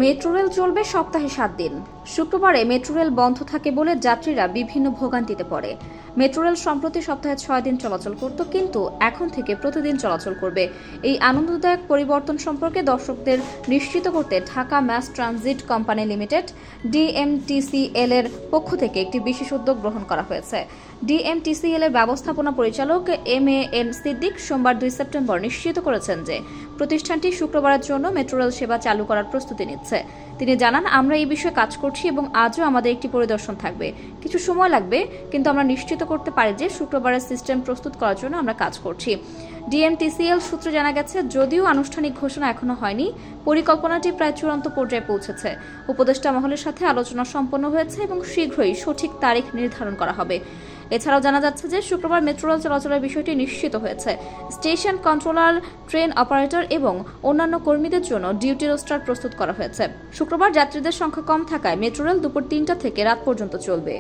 Metro rail চলবে সপ্তাহে 7 দিন। শুক্রবারে মেট্রো রেল বন্ধ থাকে বলে যাত্রীরা বিভিন্ন ভোগান্তিতে পড়ে। মেট্রো রেল সম্প্রতি সপ্তাহে 6 দিন চলাচল করত, কিন্তু এখন থেকে প্রতিদিন চলাচল করবে। এই আনন্দদায়ক পরিবর্তন সম্পর্কে দর্শকদের নিশ্চিত করতে Dhaka mass transit company limited DMTCL এর পক্ষ থেকে একটি বিশেষ উদ্যোগ গ্রহণ করা হয়েছে। ডিএমটিসিএল এর ব্যবস্থাপনা পরিচালক MAN সিদ্দিক সোমবার 2 সেপ্টেম্বর নিশ্চিত করেছেন যে প্রতিষ্ঠানটি শুক্রবারের জন্য মেট্রো রেল সেবা চালু করার প্রস্তুতি নিচ্ছে। তিনি জানান, আমরা এই বিষয়ে কাজ করছি এবং আজও আমাদের একটি পরিদর্শন থাকবে। কিছু সময় লাগবে, কিন্তু আমরা নিশ্চিত করতে পারি যে শুক্রবারের সিস্টেম প্রস্তুত করার জন্য আমরা কাজ করছি। ডিএমটিসিএল সূত্রে জানা গেছে, যদিও আনুষ্ঠানিক ঘোষণা এখনো হয়নি, পরিকল্পনাটি প্রায় চূড়ান্ত পর্যায়ে পৌঁছেছে। উপদেষ্টা মহলের সাথে আলোচনা সম্পন্ন হয়েছে এবং শীঘ্রই সঠিক তারিখ নির্ধারণ করা হবে। এছাড়াও জানা যাচ্ছে যে শুক্রবার মেট্রো রেল চলাচলের বিষয়টি নিশ্চিত হয়েছে। স্টেশন কন্ট্রোলার, ট্রেন অপারেটর এবং অন্যান্য কর্মীদের জন্য ডিউটি রোস্টার প্রস্তুত করা হয়েছে। শুক্রবার যাত্রীদের সংখ্যা কম থাকায় মেট্রো রেল দুপুর 3টা থেকে রাত পর্যন্ত চলবে।